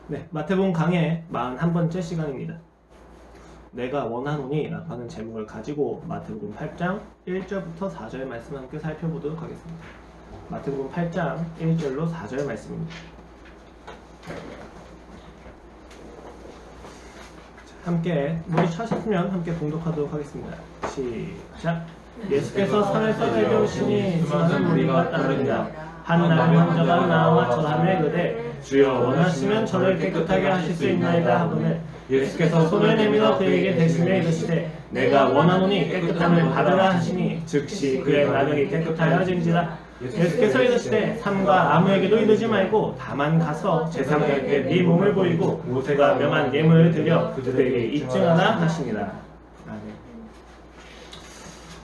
네, 마태복음 강의 41번째 시간입니다. 내가 원하노니 라고 하는 제목을 가지고 마태복음 8장 1절부터 4절 말씀 함께 살펴보도록 하겠습니다. 마태복음 8장 1절로 4절 말씀입니다. 함께 모두 찾으시면 함께 봉독하도록 하겠습니다. 시작! 예수께서 산에서 내려오시니 수많은 무리가 따르니라. 한 남자가 나와 전함에 이르되 주여 원하시면 저를 깨끗하게 하실 수 있나이다 하거늘 예수께서 손을 내밀어 그에게 대시며 이르시되 내가 원하노니 깨끗함을 받으라 하시니 즉시 그의 나력이 깨끗하여진지라. 예수께서 이르시되 삼가 아무에게도 이르지 말고 다만 가서 제사장에게 네 몸을 보이고 모세가 명한 예물을 드려 그들에게 입증하라 하시니라. 아멘.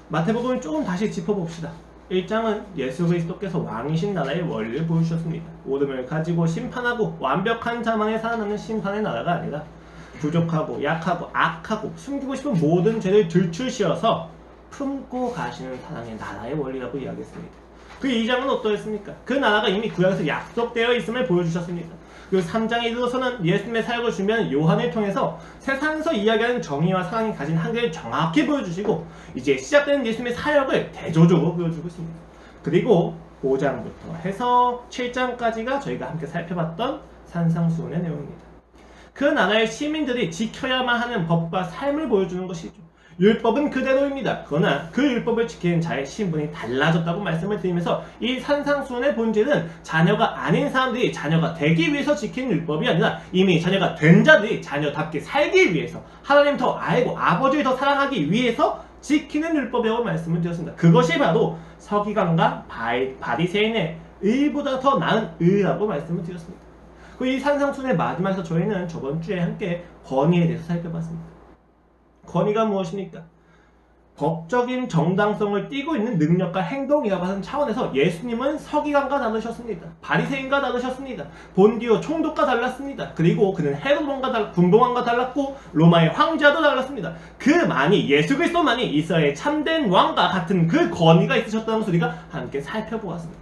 마태복음을 조금 다시 짚어봅시다. 1장은 예수 그리스도께서 왕이신 나라의 원리를 보여주셨습니다. 오름을 가지고 심판하고 완벽한 자만이 살아남는 심판의 나라가 아니라 부족하고 약하고 악하고 숨기고 싶은 모든 죄를 들추시어서 품고 가시는 사랑의 나라의 원리라고 이야기했습니다. 그 2장은 어떠했습니까? 그 나라가 이미 구약에서 약속되어 있음을 보여주셨습니다. 그리고 3장에 이르러서는 예수님의 사역을 준비하는 요한을 통해서 세상에서 이야기하는 정의와 사랑이 가진 한계를 정확히 보여주시고 이제 시작되는 예수님의 사역을 대조적으로 보여주고 있습니다. 그리고 5장부터 해서 7장까지가 저희가 함께 살펴봤던 산상수훈의 내용입니다. 그 나라의 시민들이 지켜야만 하는 법과 삶을 보여주는 것이죠. 율법은 그대로입니다. 그러나 그 율법을 지키는 자의 신분이 달라졌다고 말씀을 드리면서 이 산상수훈의 본질은 자녀가 아닌 사람들이 자녀가 되기 위해서 지키는 율법이 아니라 이미 자녀가 된 자들이 자녀답게 살기 위해서 하나님 더 알고 아버지를 더 사랑하기 위해서 지키는 율법이라고 말씀을 드렸습니다. 그것이 바로 서기관과 바리새인의 의보다 더 나은 의라고 말씀을 드렸습니다. 이 산상수훈의 마지막에서 저희는 저번 주에 함께 권위에 대해서 살펴봤습니다. 권위가 무엇입니까? 법적인 정당성을 띠고 있는 능력과 행동이라고 하는 차원에서 예수님은 서기관과 다르셨습니다. 바리새인과 다르셨습니다. 본디오 총독과 달랐습니다. 그리고 그는 헤롯 분봉왕과 달랐고 로마의 황제와도 달랐습니다. 그만이 예수 그리스도만이 이스라엘의 참된 왕과 같은 그 권위가 있으셨다는 것을 우리가 함께 살펴보았습니다.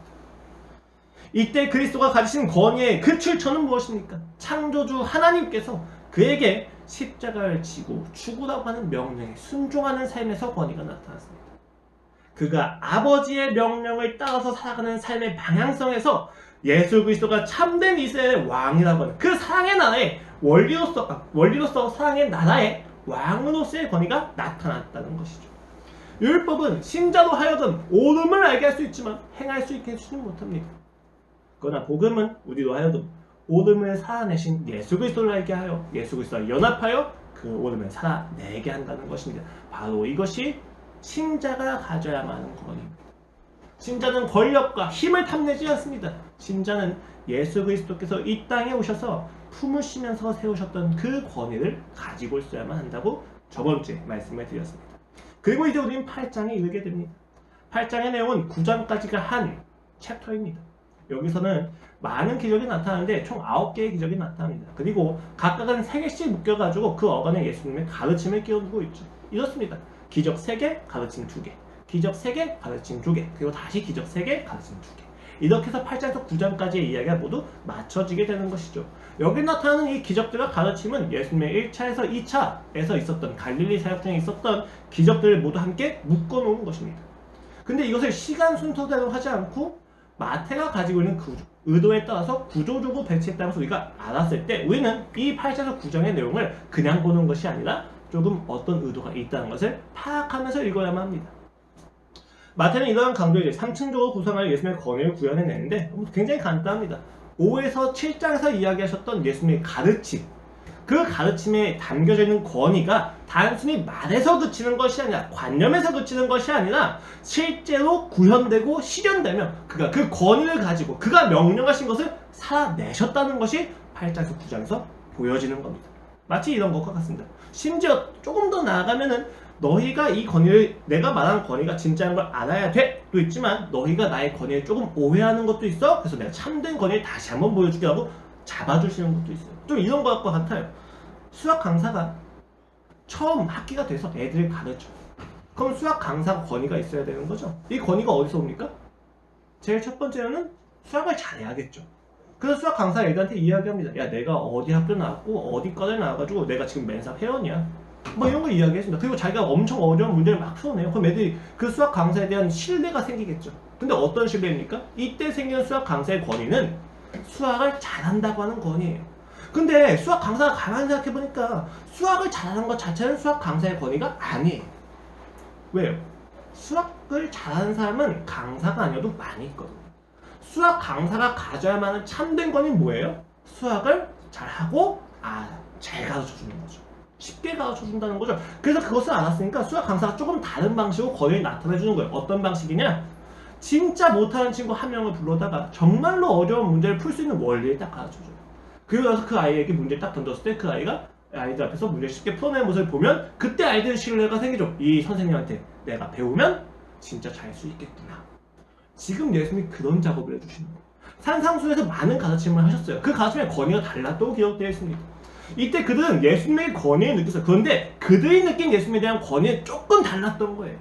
이때 그리스도가 가지신 권위의 그 출처는 무엇입니까? 창조주 하나님께서 그에게 십자가를 지고 죽으라고 하는 명령에 순종하는 삶에서 권위가 나타났습니다. 그가 아버지의 명령을 따라서 살아가는 삶의 방향성에서 예수 그리스도가 참된 이스라엘의 왕이라고 하는 그 사랑의 나라의 원리로서 사랑의 나라의 왕으로서의 권위가 나타났다는 것이죠. 율법은 신자로 하여금 옳음을 알게 할 수 있지만 행할 수 있게 해주지는 못합니다. 그러나 복음은 우리로 하여금 옳음을 살아내신 예수 그리스도를 알게 하여 예수 그리스도와 연합하여 그 옳음을 살아내게 한다는 것입니다. 바로 이것이 신자가 가져야만 하는 권위입니다. 신자는 권력과 힘을 탐내지 않습니다. 신자는 예수 그리스도께서 이 땅에 오셔서 품으시면서 세우셨던 그 권위를 가지고 있어야만 한다고 저번 주에 말씀을 드렸습니다. 그리고 이제 우리는 8장에 이르게 됩니다. 8장의 내용은 9장까지가 한 챕터입니다. 여기서는 많은 기적이 나타나는데 총 9개의 기적이 나타납니다. 그리고 각각은 3개씩 묶여가지고 그 어간에 예수님의 가르침을 끼워두고 있죠. 이렇습니다. 기적 3개, 가르침 2개. 기적 3개, 가르침 2개. 그리고 다시 기적 3개, 가르침 2개. 이렇게 해서 8장에서 9장까지의 이야기가 모두 맞춰지게 되는 것이죠. 여기 나타나는 이 기적들과 가르침은 예수님의 1차에서 2차에서 있었던 갈릴리 사역 중에 있었던 기적들을 모두 함께 묶어놓은 것입니다. 근데 이것을 시간 순서대로 하지 않고 마태가 가지고 있는 그 의도에 따라서 구조적으로 배치했다는 것을 우리가 알았을 때 우리는 이 8장에서 9장의 내용을 그냥 보는 것이 아니라 조금 어떤 의도가 있다는 것을 파악하면서 읽어야만 합니다. 마태는 이러한 강조를 3층적으로 구성하여 예수님의 권위를 구현해내는데 굉장히 간단합니다. 5에서 7장에서 이야기하셨던 예수님의 가르침, 그 가르침에 담겨져 있는 권위가 단순히 말에서 그치는 것이 아니라 관념에서 그치는 것이 아니라 실제로 구현되고 실현되며 그가 그 권위를 가지고 그가 명령하신 것을 살아내셨다는 것이 8장에서 9장에서 보여지는 겁니다. 마치 이런 것과 같습니다. 심지어 조금 더 나아가면은 너희가 이 권위를 내가 말하는 권위가 진짜인 걸 알아야 돼도 있지만 너희가 나의 권위를 조금 오해하는 것도 있어. 그래서 내가 참된 권위를 다시 한번 보여주게 하고 잡아주시는 것도 있어요. 좀 이런 것과 같아요. 수학 강사가 처음 학기가 돼서 애들을 가르쳐. 그럼 수학 강사 권위가 있어야 되는 거죠. 이 권위가 어디서 옵니까? 제일 첫 번째로는 수학을 잘해야겠죠. 그래서 수학 강사 애들한테 이야기합니다. 야, 내가 어디 학교 나왔고 어디 과를 나와가지고 내가 지금 맨사 회원이야. 뭐 이런 거 이야기했습니다. 그리고 자기가 엄청 어려운 문제를 막 풀어내요. 그럼 애들이 그 수학 강사에 대한 신뢰가 생기겠죠. 근데 어떤 신뢰입니까? 이때 생기는 수학 강사의 권위는 수학을 잘한다고 하는 권위예요. 근데 수학 강사가 가만히 생각해보니까 수학을 잘하는 것 자체는 수학 강사의 권위가 아니에요. 왜요? 수학을 잘하는 사람은 강사가 아니어도 많이 있거든요. 수학 강사가 가져야만 하는 참된 권위는 뭐예요? 수학을 잘하고 잘 가르쳐주는 거죠. 쉽게 가르쳐준다는 거죠. 그래서 그것을 알았으니까 수학 강사가 조금 다른 방식으로 권위를 나타내주는 거예요. 어떤 방식이냐? 진짜 못하는 친구 한 명을 불러다가 정말로 어려운 문제를 풀 수 있는 원리를 딱 가르쳐줘요. 그리고 나서 그 아이에게 문제를 딱 던졌을 때 그 아이가 아이들 앞에서 문제를 쉽게 풀어내는 모습을 보면 그때 아이들 신뢰가 생기죠. 이 선생님한테 내가 배우면 진짜 잘 수 있겠구나. 지금 예수님이 그런 작업을 해주시는 거예요. 산상수에서 많은 가르침을 하셨어요. 그 가르침의 권위가 달랐다고 기록되어 있습니다. 이때 그들은 예수님의 권위를 느꼈어요. 그런데 그들이 느낀 예수님에 대한 권위는 조금 달랐던 거예요.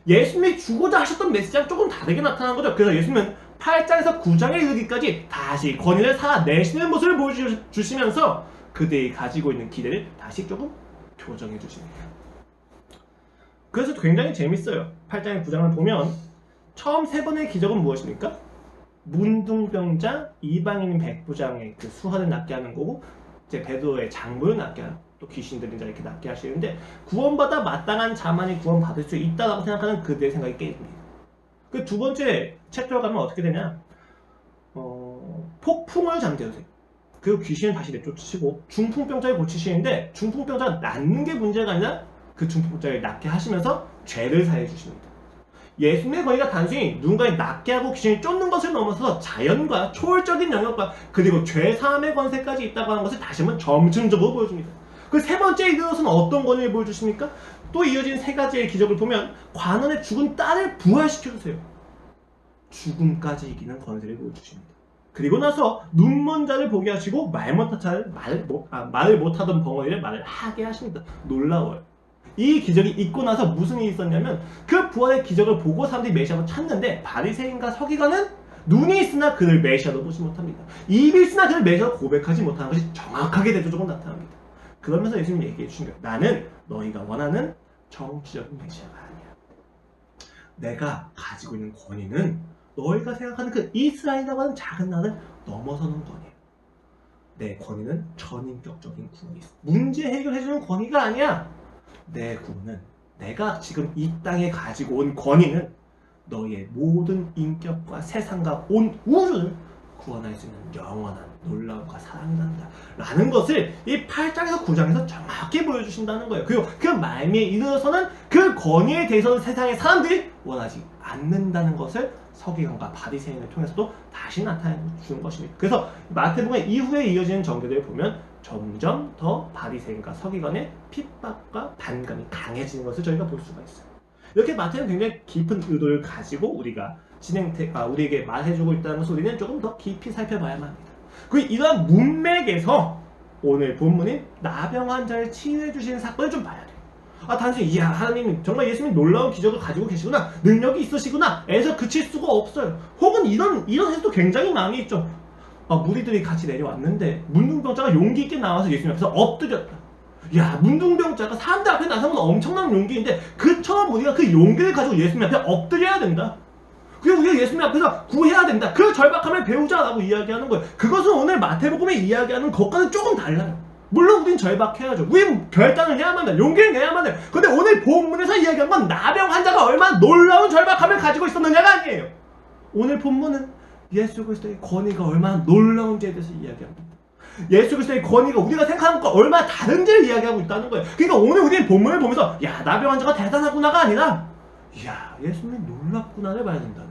예수님이 주고자 하셨던 메시지랑 조금 다르게 나타난 거죠. 그래서 예수님은 8장에서 9장에 이르기까지 다시 권위를 살아내시는 모습을 보여주시면서 그들이 가지고 있는 기대를 다시 조금 교정해 주십니다. 그래서 굉장히 재밌어요. 8장에 9장을 보면 처음 세 번의 기적은 무엇입니까? 문둥병자, 이방인 백부장의 그 수하를 낫게 하는 거고 이제 베드로의 장부를 낫게 하는 또 귀신 들린 자 이렇게 낫게 하시는데 구원받아 마땅한 자만이 구원받을 수 있다라고 생각하는 그들의 생각이 깨집니다. 그 두 번째 챕터로 가면 어떻게 되냐? 폭풍을 잠재우세요. 그리고 귀신을 다시 내쫓으시고 중풍병자를 고치시는데 중풍병자가 낫는 게 문제가 아니라 그 중풍병자를 낫게 하시면서 죄를 사해 주십니다. 예수님의 권위가 단순히 누군가를 낫게 하고 귀신을 쫓는 것을 넘어서서 자연과 초월적인 영역과 그리고 죄 사함의 권세까지 있다고 하는 것을 다시 한번 점층적으로 보여줍니다. 그 세 번째 이것은 어떤 권위를 보여주십니까? 또 이어진 세 가지의 기적을 보면 관원의 죽은 딸을 부활시켜주세요. 죽음까지 이기는 권세를 보여주십니다. 그리고 나서 눈먼 자를 보게 하시고 말을 못하던 벙어리를 말을 하게 하십니다. 놀라워요. 이 기적이 있고 나서 무슨 일이 있었냐면 그 부활의 기적을 보고 사람들이 메시아로 찾는데 바리새인과 서기관은 눈이 있으나 그를 메시아로 보지 못합니다. 입이 있으나 그를 메시아로 고백하지 못하는 것이 정확하게 대조적으로 나타납니다. 그러면서 예수님이 얘기해 주신 거예요. 나는 너희가 원하는 정치적인 메시아가 아니야. 내가 가지고 있는 권위는 너희가 생각하는 그 이스라엘이라고 하는 작은 나라를 넘어서는 권위예요. 내 권위는 전인격적인 구원이 있어. 문제 해결해주는 권위가 아니야. 내 구원은 내가 지금 이 땅에 가지고 온 권위는 너희의 모든 인격과 세상과 온 우주를 구원할 수 있는 영원한 놀라움과 사랑이란다 라는 것을 이 8장에서 9장에서 정확히 보여주신다는 거예요. 그리고 그 말미에 이르러서는 그 권위에 대해서는 세상의 사람들이 원하지 않는다는 것을 서기관과 바리새인을 통해서도 다시 나타내주는 것입니다. 그래서 마태복음 이후에 이어지는 전개들을 보면 점점 더 바리새인과 서기관의 핍박과 반감이 강해지는 것을 저희가 볼 수가 있어요. 이렇게 마태는 굉장히 깊은 의도를 가지고 우리에게 말해주고 있다는 것을 우리는 조금 더 깊이 살펴봐야만 합니다. 그리고 이러한 문맥에서 오늘 본문인 나병 환자를 치유해 주시는 사건을 좀 봐야 돼요. 단순히 이야 하나님 정말 예수님이 놀라운 기적을 가지고 계시구나, 능력이 있으시구나 에서 그칠 수가 없어요. 혹은 이런 해석도 굉장히 많이 있죠. 무리들이 같이 내려왔는데 문둥병자가 용기 있게 나와서 예수님 앞에서 엎드렸다. 야, 문둥병자가 사람들 앞에 나서는 엄청난 용기인데 그처럼 우리가 그 용기를 가지고 예수님 앞에 엎드려야 된다. 그리고 우리가 예수님 앞에서 구해야 된다. 그 절박함을 배우자라고 이야기하는 거예요. 그것은 오늘 마태복음에 이야기하는 것과는 조금 달라요. 물론 우린 절박해야죠. 우린 결단을 해야만 돼. 용기를 내야만 돼. 근데 오늘 본문에서 이야기한 건 나병 환자가 얼마나 놀라운 절박함을 가지고 있었느냐가 아니에요. 오늘 본문은 예수 그리스도의 권위가 얼마나 놀라운지에 대해서 이야기합니다. 예수 그리스도의 권위가 우리가 생각하는 것과 얼마나 다른지를 이야기하고 있다는 거예요. 그러니까 오늘 우리는 본문을 보면서 야, 나병 환자가 대단하구나가 아니라 야, 예수님이 놀랍구나를 봐야 된다는 거예요.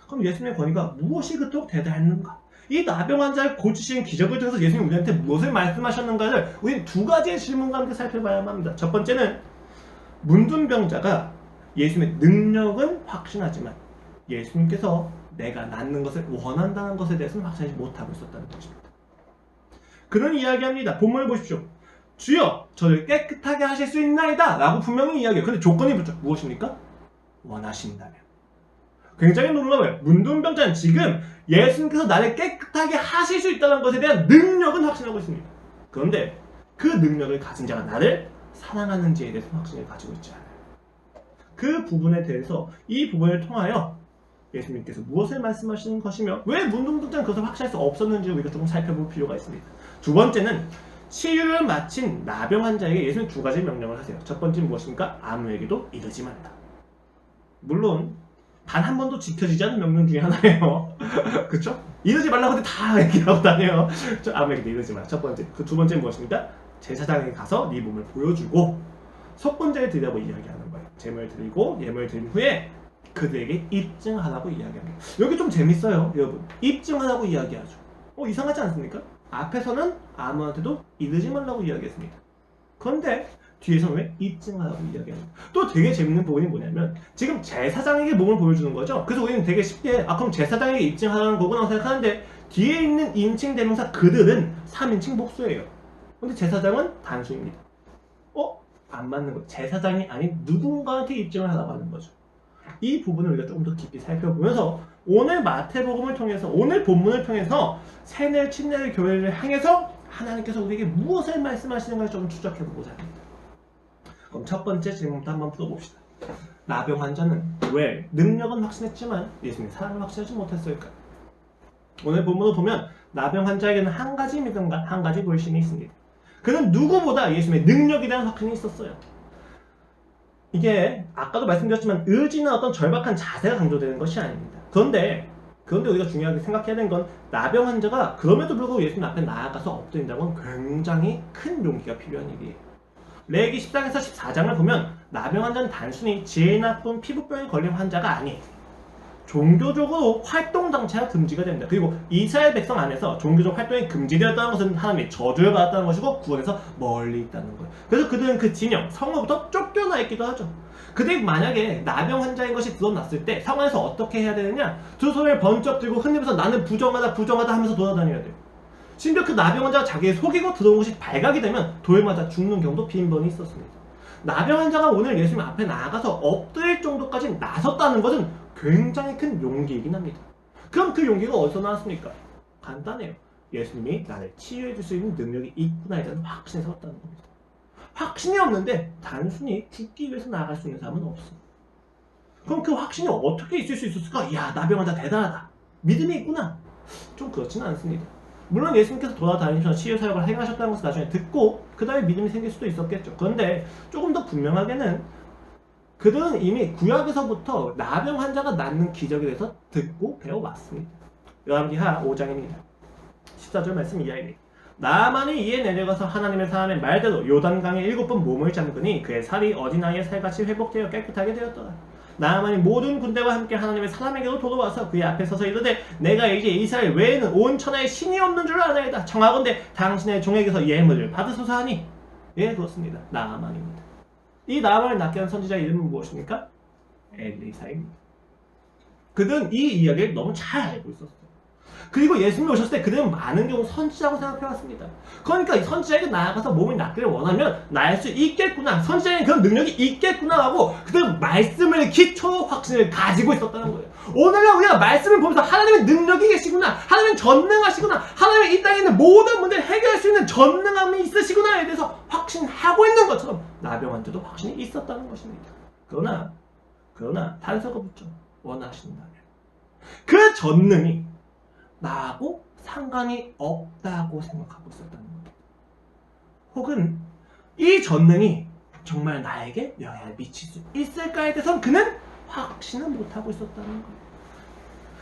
그럼 예수님의 권위가 무엇이 그토록 대단했는가? 이 나병 환자를 고치시는 기적을 통해서 예수님이 우리한테 무엇을 말씀하셨는가를 우리는 두 가지의 질문과 함께 살펴봐야만 합니다. 첫 번째는 문둥병자가 예수님의 능력은 확신하지만 예수님께서 내가 낫는 것을 원한다는 것에 대해서는 확신하지 못하고 있었다는 것입니다. 그런 이야기합니다. 본문을 보십시오. 주여 저를 깨끗하게 하실 수 있나이다 라고 분명히 이야기해요. 근데 조건이 붙죠. 무엇입니까? 원하신다면. 굉장히 놀라워요. 문둥병자는 지금 예수님께서 나를 깨끗하게 하실 수 있다는 것에 대한 능력은 확신하고 있습니다. 그런데 그 능력을 가진 자가 나를 사랑하는지에 대해서 확신을 가지고 있지 않아요. 그 부분에 대해서 이 부분을 통하여 예수님께서 무엇을 말씀하시는 것이며 왜 문둥병자는 그것을 확신할 수 없었는지 우리가 조금 살펴볼 필요가 있습니다. 두 번째는 치유를 마친 나병 환자에게 예수님 두 가지 명령을 하세요. 첫 번째는 무엇입니까? 아무에게도 이르지 말라. 물론 단 한 번도 지켜지지 않는 명령 중에 하나예요. 그쵸? 이러지 말라고 근데 다 얘기하고 다녀요. 아무에게도 이러지 마라. 첫 번째. 그 두 번째는 무엇입니까? 제사장에게 가서 네 몸을 보여주고 속건제를 드리라고 이야기하는 거예요. 제물 드리고 예물 드린 후에 그들에게 입증하라고 이야기합니다. 여기 좀 재밌어요, 여러분. 입증하라고 이야기하죠. 이상하지 않습니까? 앞에서는 아무한테도 이르지 말라고 이야기했습니다. 그런데 뒤에서는 왜 입증하라고 이야기합니다. 또 되게 재밌는 부분이 뭐냐면 지금 제사장에게 몸을 보여주는 거죠. 그래서 우리는 되게 쉽게 그럼 제사장에게 입증하라는 거구나 생각하는데 뒤에 있는 인칭 대명사 그들은 3인칭 복수예요. 근데 제사장은 단수입니다. 안 맞는 거예요. 제사장이 아닌 누군가한테 입증을 하라고 하는 거죠. 이 부분을 우리가 조금 더 깊이 살펴보면서 오늘 마태복음을 통해서 오늘 본문을 통해서 세넬 침례의 교회를 향해서 하나님께서 우리에게 무엇을 말씀하시는가 좀 추적해보고자 합니다. 그럼 첫 번째 질문부터 한번 풀어봅시다. 나병 환자는 왜 능력은 확신했지만 예수님의 사랑을 확신하지 못했을까요? 오늘 본문을 보면 나병 환자에게는 한 가지 믿음과 한 가지 불신이 있습니다. 그는 누구보다 예수님의 능력에 대한 확신이 있었어요. 이게 아까도 말씀드렸지만 의지나 어떤 절박한 자세가 강조되는 것이 아닙니다. 그런데 우리가 중요하게 생각해야 되는 건 나병 환자가 그럼에도 불구하고 예수님 앞에 나아가서 엎드린다는 건 굉장히 큰 용기가 필요한 일이에요. 레위기 14장에서 14장을 보면 나병 환자는 단순히 질 나쁜 피부병에 걸린 환자가 아니에요. 종교적으로 활동 장치가 금지가 됩니다. 그리고 이스라엘 백성 안에서 종교적 활동이 금지되었다는 것은 하나님의 저주를 받았다는 것이고 구원에서 멀리 있다는 거예요. 그래서 그들은 그 진영, 성으로부터 쫓겨나 있기도 하죠. 그들이 만약에 나병 환자인 것이 드러났을 때 상황에서 어떻게 해야 되느냐? 두 손을 번쩍 들고 흔들면서 나는 부정하다 하면서 돌아다녀야 돼요. 심지어 그 나병 환자가 자기를 속이고 들어온 것이 발각이 되면 돌 맞아 죽는 경우도 빈번히 있었습니다. 나병 환자가 오늘 예수님 앞에 나아가서 엎드릴 정도까지 나섰다는 것은 굉장히 큰 용기이긴 합니다. 그럼 그 용기가 어디서 나왔습니까? 간단해요. 예수님이 나를 치유해 줄 수 있는 능력이 있구나에 대한 확신에 섰다는 겁니다. 확신이 없는데 단순히 죽기 위해서 나아갈 수 있는 사람은 없어. 그럼 그 확신이 어떻게 있을 수 있었을까? 야, 나병 환자 대단하다. 믿음이 있구나. 좀 그렇지는 않습니다. 물론 예수님께서 돌아다니면서 치유 사역을 행하셨다는 것을 나중에 듣고 그 다음에 믿음이 생길 수도 있었겠죠. 그런데 조금 더 분명하게는 그들은 이미 구약에서부터 나병 환자가 낫는 기적에 대해서 듣고 배워왔습니다. 요한계시록 5장입니다. 14절 말씀 이하이니 나아만이 이에 내려가서 하나님의 사람의 말대로 요단강에 7번 몸을 잠그니 그의 살이 어린아이의 살같이 회복되어 깨끗하게 되었더라. 나아만이 모든 군대와 함께 하나님의 사람에게로 돌아와서 그의 앞에 서서 이르되 내가 이제 이스라엘 외에는 온 천하에 신이 없는 줄 아나이다. 청하건대 당신의 종에게서 예물을 받으소서 하니 예 그렇습니다. 나아만입니다. 이 나아만을 낫게 한 선지자의 이름은 무엇입니까? 엘리사입니다. 그들은 이 이야기를 너무 잘 알고 있었어요. 그리고 예수님이 오셨을 때 그들은 많은 경우 선지자라고 생각해왔습니다. 그러니까 이 선지자에게 나아가서 몸이 낫기를 원하면 나을 수 있겠구나, 선지자에게 그런 능력이 있겠구나 하고 그들은 말씀을 기초로 확신을 가지고 있었다는 거예요. 오늘날 우리가 말씀을 보면서 하나님의 능력이 계시구나, 하나님은 전능하시구나, 하나님의 이 땅에 있는 모든 문제를 해결할 수 있는 전능함이 있으시구나에 대해서 확신하고 있는 것처럼 나병 환자도 확신이 있었다는 것입니다. 그러나 단서가 붙죠. 원하신다면 그 전능이 나하고 상관이 없다고 생각하고 있었다는 겁니다. 혹은 이 전능이 정말 나에게 영향을 미칠 수 있을까에 대해서는 그는 확신은 못하고 있었다는 거예요.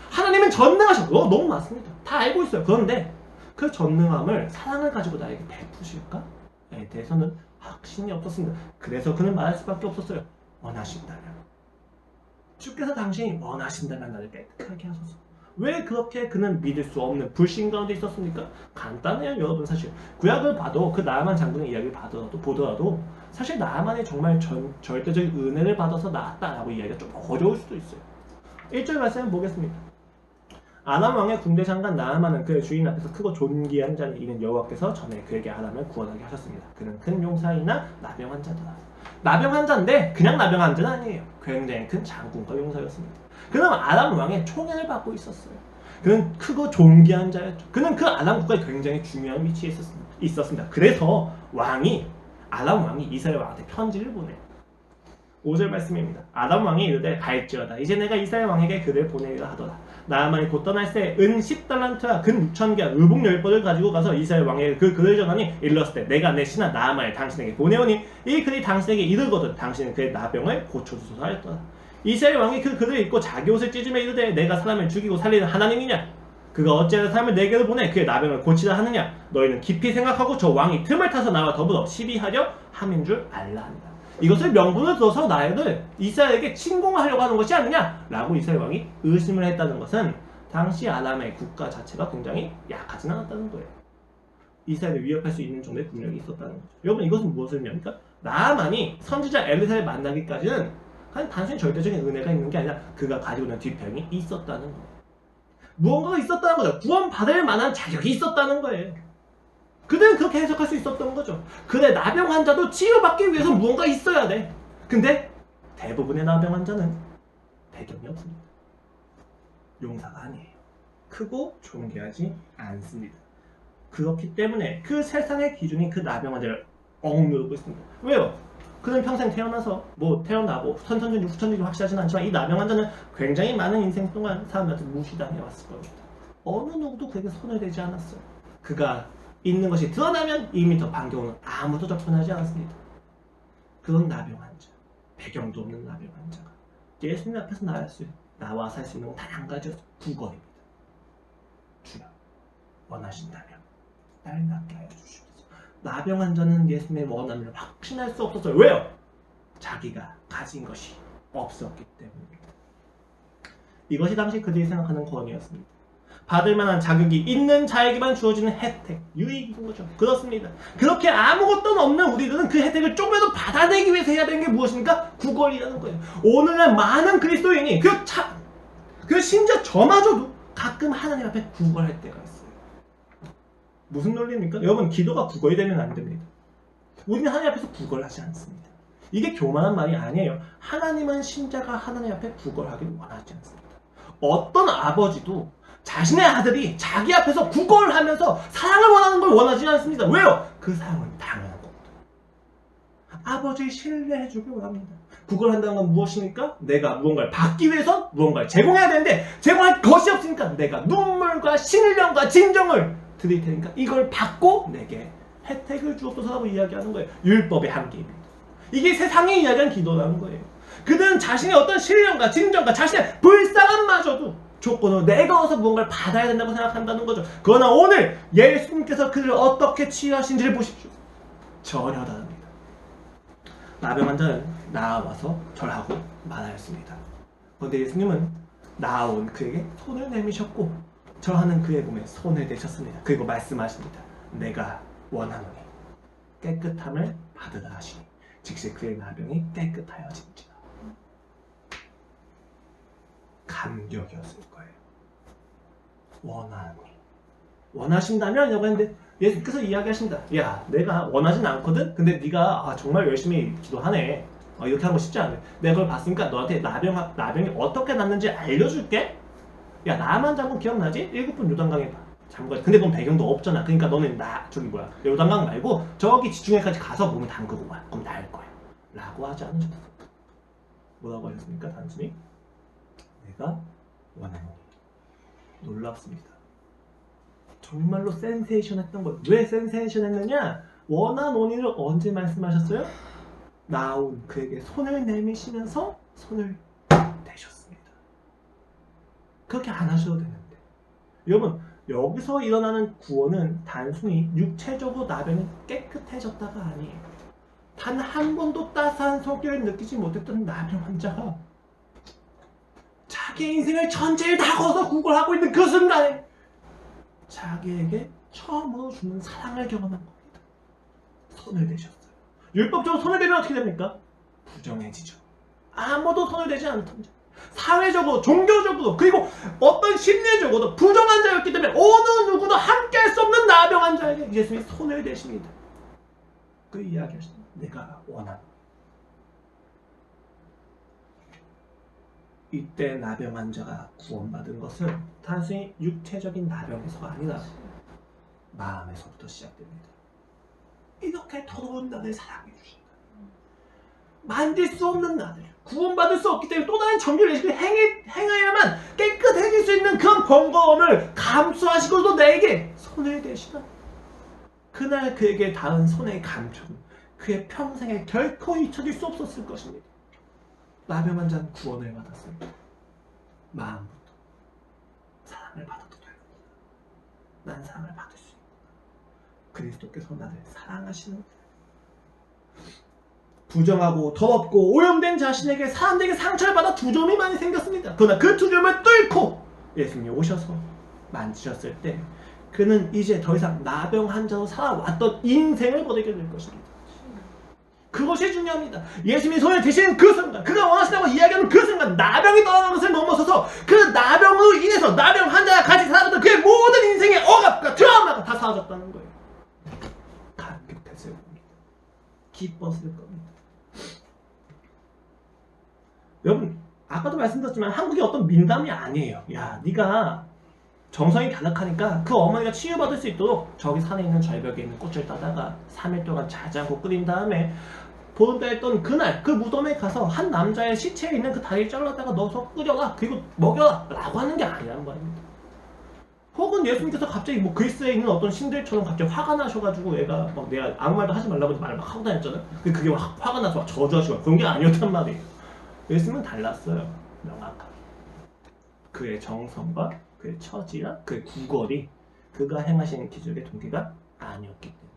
하나님은 전능하시고 너무 맞습니다. 다 알고 있어요. 그런데 그 전능함을 사랑을 가지고 나에게 베푸실까에 대해서는 확신이 없었습니다. 그래서 그는 말할 수밖에 없었어요. 원하신다면, 주께서 당신이 원하신다면 나를 깨끗하게 하소서. 왜 그렇게 그는 믿을 수 없는 불신 가운데 있었습니까? 간단해요, 여러분. 사실 구약을 봐도 그 나아만 장군의 이야기를 보더라도 사실 나아만이 정말 절대적인 은혜를 받아서 나았다라고 이야기가 좀 어려울 수도 있어요. 1절 말씀을 보겠습니다. 아람 왕의 군대 장관 나아만은 그의 주인 앞에서 크고 존귀한 자니 이는 여호와께서 전에 그에게 아람을 구원하게 하셨습니다. 그는 큰 용사이나 나병 환자더라. 나병 환자인데 그냥 나병 환자는 아니에요. 굉장히 큰 장군과 용사였습니다. 그는 아람 왕의 총애를 받고 있었어요. 그는 크고 존귀한 자였죠. 그는 그 아람 국가에 굉장히 중요한 위치에 있었습니다. 그래서 아람 왕이 이스라엘 왕한테 편지를 보내요. 5절 말씀입니다. 아람 왕이 이르되 갈지어다. 이제 내가 이스라엘 왕에게 그를 보내리라 하더라. 나아만이 곧 떠날 새 은 10달란트와 금 6,000개와 의복 10벌을 가지고 가서 이스라엘 왕에게 그 글을 전하니 일렀을 때 내가 내 신하 나아만을 당신에게 보내오니 이 글이 당신에게 이르거든 당신은 그의 나병을 고쳐주소서 하였더라. 이스라엘 왕이 그 글을 읽고 자기 옷을 찢으며 이르되 내가 사람을 죽이고 살리는 하나님이냐? 그가 어찌하여 사람을 내게로 보내 그의 나병을 고치라 하느냐? 너희는 깊이 생각하고 저 왕이 틈을 타서 나와 더불어 시비하려 함인 줄 알라 한다. 이것을 명분을 들어서 나를 이스라엘에게 침공하려고 하는 것이 아니냐? 라고 이스라엘 왕이 의심을 했다는 것은 당시 아람의 국가 자체가 굉장히 약하진 않았다는 거예요. 이스라엘을 위협할 수 있는 정도의 국력이 있었다는 거죠. 여러분 이것은 무엇을 의미합니까? 나아만이 선지자 엘리사를 만나기까지는 그냥 단순히 절대적인 은혜가 있는 게 아니라 그가 가지고 있는 뒷병이 있었다는 거예요. 무언가가 있었다는 거죠. 구원받을 만한 자격이 있었다는 거예요. 그들은 그렇게 해석할 수 있었던 거죠. 그래 나병 환자도 치유받기 위해서 무언가 있어야 돼. 근데 대부분의 나병 환자는 배경이 없습니다. 용사가 아니에요. 크고 존귀하지 않습니다. 그렇기 때문에 그 세상의 기준이 그 나병 환자를 억누르고 있습니다. 왜요? 그는 평생 태어나서 태어나고 선천적인 후천적인 확실하지는 않지만 이 나병 환자는 굉장히 많은 인생 동안 사람들한테 무시당해 왔을 겁니다. 어느 누구도 그에게 손을 대지 않았어요. 그가 있는 것이 드러나면 2m 반경은 아무도 접근하지 않았습니다. 그런 나병 환자, 배경도 없는 나병 환자가 예수님 앞에서 나와 살 수 있는 건 단 한 가지였어요. 구걸입니다. 주여 원하신다면 날 낫게 하여 주시옵소서. 나병 환자는 예수님의 원함을 확신할 수 없었어요. 왜요? 자기가 가진 것이 없었기 때문입니다. 이것이 당시 그들이 생각하는 권위였습니다. 받을 만한 자격이 있는 자에게만 주어지는 혜택, 유익인 거죠. 그렇습니다. 그렇게 아무것도 없는 우리들은 그 혜택을 조금이라도 받아내기 위해서 해야 되는 게 무엇입니까? 구걸이라는 거예요. 오늘날 많은 그리스도인이 심지어 저마저도 가끔 하나님 앞에 구걸할 때가 있어요. 무슨 논리입니까? 여러분 기도가 구걸이 되면 안 됩니다. 우리는 하나님 앞에서 구걸하지 않습니다. 이게 교만한 말이 아니에요. 하나님은 신자가 하나님 앞에 구걸하기를 원하지 않습니다. 어떤 아버지도 자신의 아들이 자기 앞에서 구걸하면서 사랑을 원하는 걸 원하지 않습니다. 왜요? 그 사랑은 당연한 겁니다. 아버지를 신뢰해주길 원합니다. 구걸한다는 건 무엇입니까? 내가 무언가를 받기 위해서 무언가를 제공해야 되는데 제공할 것이 없으니까 내가 눈물과 신령과 진정을 드릴 테니까 이걸 받고 내게 혜택을 주옵소서라고 이야기하는 거예요. 율법의 한계입니다. 이게 세상이 이야기하는 기도라는 거예요. 그들은 자신의 어떤 신령과 진정과 자신의 불쌍함마저도 조건으로 내가 어서 무언가를 받아야 된다고 생각한다는 거죠. 그러나 오늘 예수님께서 그를 어떻게 치유하신지를 보십시오. 전혀 다릅니다. 나병 환자는 나와서 절하고 말하였습니다. 그런데 예수님은 나아온 그에게 손을 내미셨고 절하는 그의 몸에 손을 대셨습니다. 그리고 말씀하십니다. 내가 원하노니 깨끗함을 받으라 하시니 즉시 그의 나병이 깨끗하여진지라. 감격이었을 거예요. 원하신다면 라고 했는데 예수께서 이야기하십니다. 야 내가 원하진 않거든? 근데 네가 정말 열심히 기도하네. 이렇게 하는 거 쉽지 않네. 내가 그걸 봤으니까 너한테 나병이 어떻게 낫는지 알려줄게. 야 나만 잠깐 기억나지? 7분 요단강에 잠깐. 근데 그건 배경도 없잖아. 그러니까 너는 요단강 말고 저기 지중해까지 가서 몸을 담그고 와. 그럼 나을 거야. 라고 하지 않으셨어요. 뭐라고 하셨습니까? 단순히 내가 원하노니. 놀랍습니다. 정말로 센세이션했던 거예요. 왜 센세이션했느냐? 원하노니를 언제 말씀하셨어요? 나온 그에게 손을 내미시면서 손을 대셨습니다. 그렇게 안 하셔도 되는데. 여러분 여기서 일어나는 구원은 단순히 육체적으로 나병이 깨끗해졌다가 아니에요. 단 한 번도 따스한 성격을 느끼지 못했던 나병 환자가 자기 인생의 전체를 다 걸어서 구걸하고 있는 그 순간에 자기에게 처음으로 주는 사랑을 경험한 겁니다. 손을 대셨어요. 율법적으로 손을 대면 어떻게 됩니까? 부정해지죠. 아무도 손을 대지 않던지 사회적으로, 종교적으로, 그리고 어떤 심리적으로도 부정한 자였기 때문에 어느 누구도 함께 할 수 없는 나병 환자에게 예수님이 손을 대십니다. 그 이야기하십니다. 내가 원하는 이때 나병 환자가 구원받은 것은 단순히 육체적인 나병에서가 아니라 마음에서부터 시작됩니다. 이렇게 더러운 나를 사랑해 주신다. 만질 수 없는 나를 구원받을 수 없기 때문에 또 다른 정결 예식을 행해야만 깨끗해질 수 있는 그런 번거로움을 감수하시고도 나에게 손을 대시다. 그날 그에게 닿은 손의 감촉은 그의 평생에 결코 잊혀질 수 없었을 것입니다. 나병 환자는 구원을 받았습니다. 마음부터 사랑을 받아도 되는구나. 난 사랑을 받을 수 있구나. 그리스도께서 나를 사랑하시는 부정하고 더럽고 오염된 자신에게 사람들에게 상처를 받아 두점이 많이 생겼습니다. 그러나 그 두점을 뚫고 예수님이 오셔서 만지셨을 때 그는 이제 더 이상 나병 환자로 살아왔던 인생을 거두게 될 것입니다. 그것이 중요합니다. 예수님이 손을 대시는 그 순간, 그가 원하신다고 이야기하는 그 순간 나병이 떠나는 것을 넘어서서 그 나병으로 인해서 나병 환자와 같이 살아가던 그의 모든 인생의 억압과 트라우마가 다 사라졌다는 거예요. 감격했을 겁니다. 기뻤을 겁니다. 여러분, 아까도 말씀드렸지만 한국이 어떤 민담이 아니에요. 야, 네가 정성이 가득하니까 그 어머니가 치유받을 수 있도록 저기 산에 있는 절벽에 있는 꽃을 따다가 3일 동안 자지 않고 끓인 다음에 보름달했던 그날 그 무덤에 가서 한 남자의 시체에 있는 그 다리를 잘라다가 넣어서 끓여라 그리고 먹여라 라고 하는 게 아니라는 말입니다. 혹은 예수님께서 갑자기 뭐 그리스에 있는 어떤 신들처럼 갑자기 화가 나셔가지고 얘가 막 내가 아무 말도 하지 말라고 말을 막 하고 다녔잖아요. 그게 화가 나서 막 저주하시고 그런 게 아니었단 말이에요. 예수님은 달랐어요. 명확하게. 그의 정성과 그의 처지와 그의 구걸이 그가 행하신 기적의 동기가 아니었기 때문에.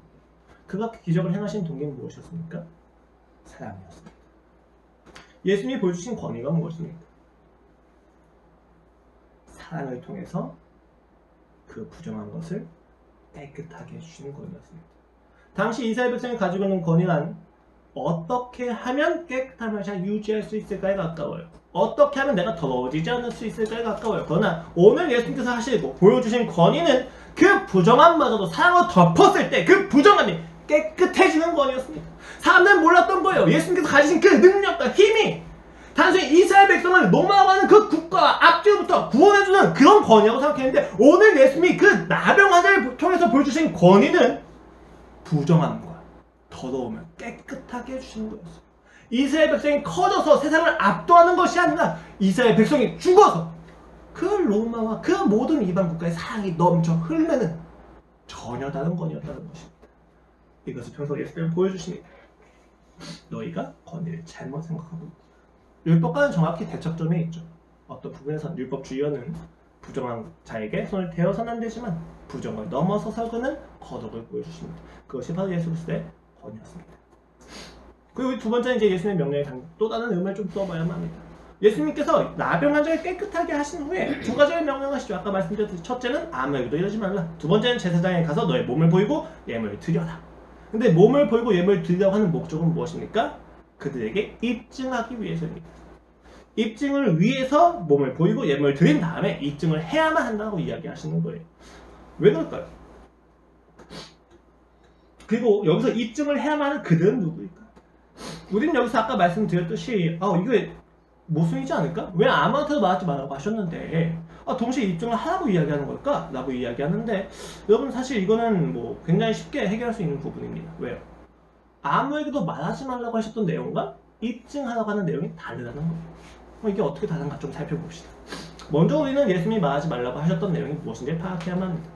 그가 그 기적을 행하신 동기는 무엇이었습니까? 사랑이었습니다. 예수님이 보여주신 권위가 무엇입니까? 사랑을 통해서 그 부정한 것을 깨끗하게 해주시는 권위였습니다. 당시 이스라엘 백성이 가지고 있는 권위란 어떻게 하면 깨끗한 것을 잘 유지할 수 있을까에 가까워요. 어떻게 하면 내가 더러워지지 않을 수 있을까에 가까워요. 그러나 오늘 예수님께서 하시고 보여주신 권위는 그 부정함마저도 사랑으로 덮었을 때 그 부정함이 깨끗해지는 권위였습니다. 사람들은 몰랐던 거예요. 예수님께서 가지신 그 능력과 힘이 단순히 이스라엘 백성을 로마하는 그 국가와 앞뒤로부터 구원해주는 그런 권위라고 생각했는데 오늘 예수님이 그 나병 환자를 통해서 보여주신 권위는 부정함과 더러움을 깨끗하게 해주시는 거였어요. 이스라엘 백성이 커져서 세상을 압도하는 것이 아니라 이스라엘 백성이 죽어서 그 로마와 그 모든 이방 국가의 사랑이 넘쳐 흐르는 전혀 다른 권위였다는 것입니다. 이것을 평소 예수님은 보여주십니다. 너희가 권위를 잘못 생각하고 있다. 율법과는 정확히 대척점에 있죠. 어떤 부분에서 율법주의어는 부정한 자에게 손을 대어서는 안 되지만 부정을 넘어서서 그는 거룩을 보여주십니다. 그것이 바로 예수 그리스도의 권위였습니다. 그리고 두 번째는 이제 예수님의 명령에 또 다른 의미를 좀 써봐야만 합니다. 예수님께서 나병 환자를 깨끗하게 하신 후에 두 가지를 명령하시죠. 아까 말씀드렸듯이 첫째는 아무에게도 이러지 말라. 두 번째는 제사장에 가서 너의 몸을 보이고 예물을 드려라. 근데 몸을 보이고 예물을 드리려고 하는 목적은 무엇입니까? 그들에게 입증하기 위해서입니다. 입증을 위해서 몸을 보이고 예물을 드린 다음에 입증을 해야만 한다고 이야기하시는 거예요. 왜 그럴까요? 그리고 여기서 입증을 해야만 하는 그들은 누구일까? 우리는 여기서 아까 말씀드렸듯이 이게 모순이지 않을까? 왜 아무한테도 말하지 말라고 하셨는데 동시에 입증을 하라고 이야기하는 걸까? 라고 이야기하는데 여러분 사실 이거는 뭐 굉장히 쉽게 해결할 수 있는 부분입니다. 왜요? 아무에게도 말하지 말라고 하셨던 내용과 입증하라고 하는 내용이 다르다는 거예요. 이게 어떻게 다른가 좀 살펴봅시다. 먼저 우리는 예수님이 말하지 말라고 하셨던 내용이 무엇인지 파악해야만 합니다.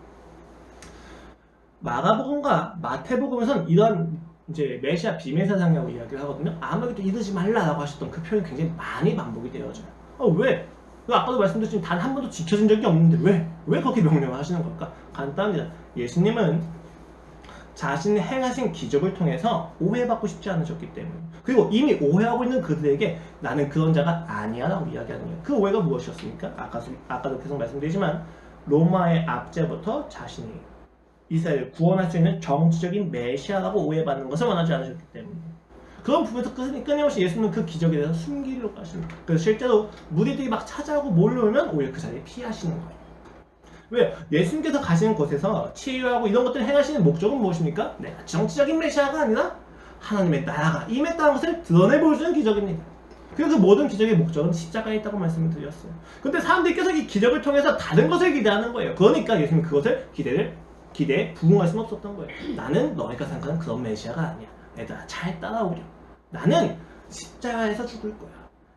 마가복음과 마태복음에서는 이런 이제 메시아 비메시아상이라고 이야기를 하거든요. 아무에게도 이르지 말라라고 하셨던 그 표현이 굉장히 많이 반복이 되어져요. 왜? 아까도 말씀드렸지만 단 한 번도 지켜진 적이 없는데 왜 그렇게 명령을 하시는 걸까? 간단합니다. 예수님은 자신이 행하신 기적을 통해서 오해받고 싶지 않으셨기 때문에 그리고 이미 오해하고 있는 그들에게 나는 그런 자가 아니야 라고 이야기하는 거예요. 그 오해가 무엇이었습니까? 아까도 계속 말씀드리지만 로마의 압제부터 자신이 이스라엘을 구원할 수 있는 정치적인 메시아라고 오해받는 것을 원하지 않으셨기 때문에 그런 부분에서 끊임없이 예수님은 그 기적에 대해서 숨기려고 하십니다. 그래서 실제로 무리들이 막 찾아오고 몰려오면 오히려 그 자리에 피하시는 거예요. 왜? 예수님께서 가시는 곳에서 치유하고 이런 것들을 행하시는 목적은 무엇입니까? 정치적인 메시아가 아니라 하나님의 나라가 임했다는 것을 드러내 보여주는 기적입니다. 그래서 그 모든 기적의 목적은 십자가에 있다고 말씀을 드렸어요. 근데 사람들이 계속 이 기적을 통해서 다른 것을 기대하는 거예요. 그러니까 예수님 그것을 기대에 부응할 수는 없었던 거예요. 나는 너희가 생각하는 그런 메시아가 아니야. 얘들아 잘 따라오렴. 나는 십자가에서 죽을 거야.